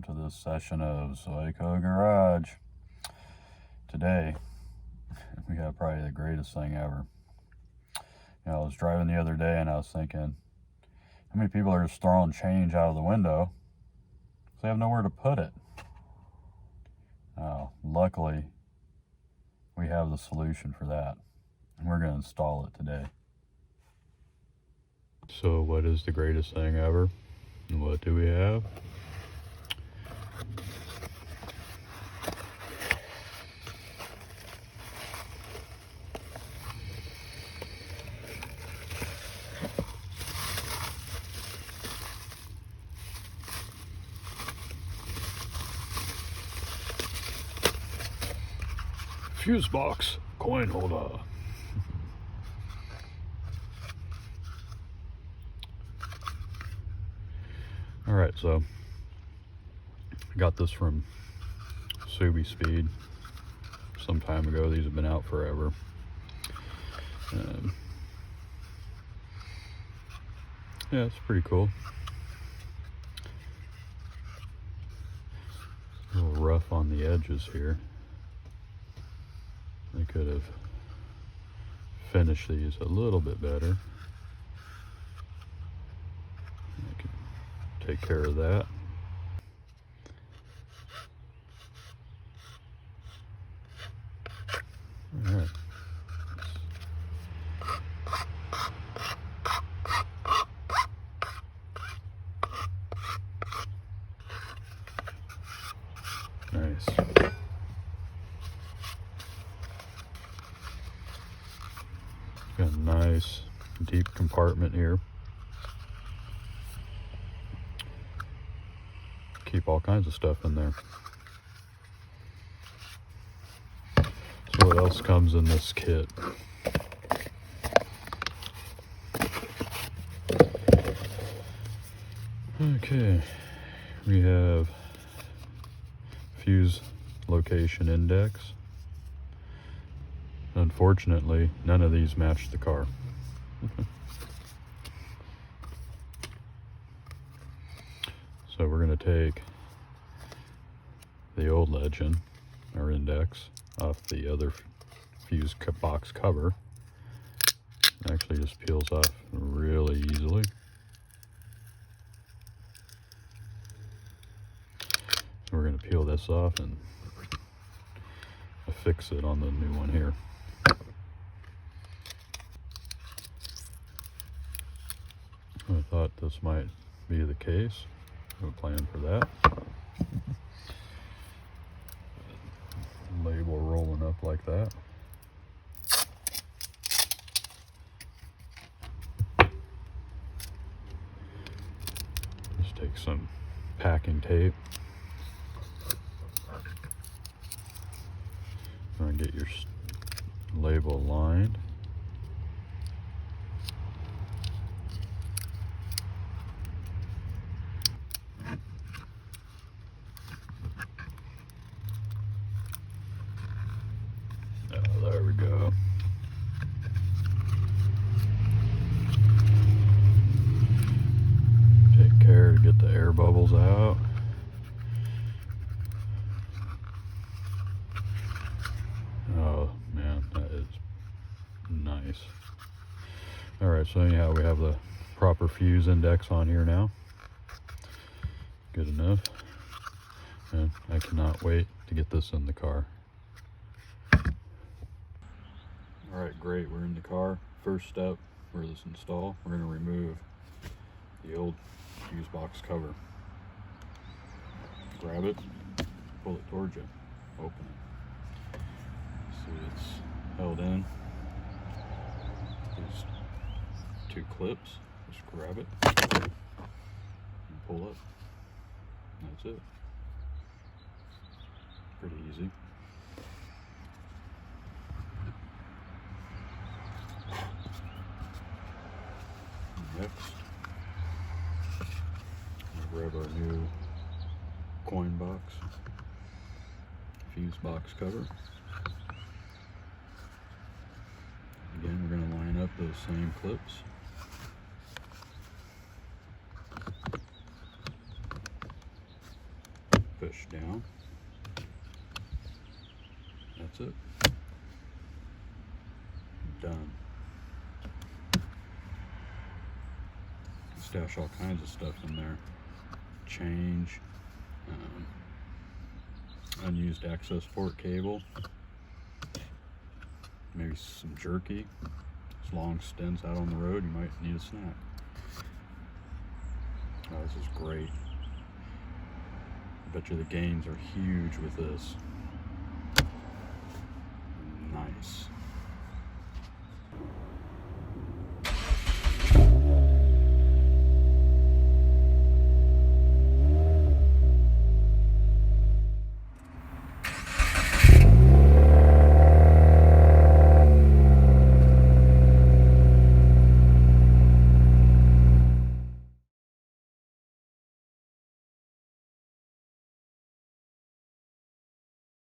welcome to this session of Psycho Garage. Today, we have probably the greatest thing ever. I was driving the other day and I was thinking, how many people are just throwing change out of the window because they have nowhere to put it? Luckily, we have the solution for that, and we're going to install it today. So what is the greatest thing ever? What do we have? Fuse box coin holder. Alright, so I got this from Subi Speed some time ago. These have been out forever. Yeah, it's pretty cool. A little rough on the edges here. I could have finished these a little bit better. I can take care of that. All right. Nice. Got a nice deep compartment here. Keep all kinds of stuff in there. So what else comes in this kit? Okay, we have fuse location index. Unfortunately, none of these match the car. So we're going to take the old Legend, or index, off the other fuse box cover. It actually just peels off really easily. So we're going to peel this off and affix it on the new one here. I thought this might be the case. No plan for that. Label rolling up like that. Just take some packing tape. And get your label aligned. There we go. Take care to get the air bubbles out. Oh man, that is nice. Alright, so anyhow, we have the proper fuse index on here now. Good enough. And I cannot wait to get this in the car. Alright, great, we're in the car. First step for this install, we're going to remove the old fuse box cover. Grab it, pull it towards you, open it. See, it's held in. These two clips, just grab it and pull up. That's it. Pretty easy. Next, we'll grab our new coin box, fuse box cover. Again, we're going to line up those same clips. push down. That's it. Done. Stash all kinds of stuff in there. Change, unused access port cable, maybe some jerky. It's long stints out on the road, you might need a snack. Oh, this is great. I bet you the gains are huge with this. Nice.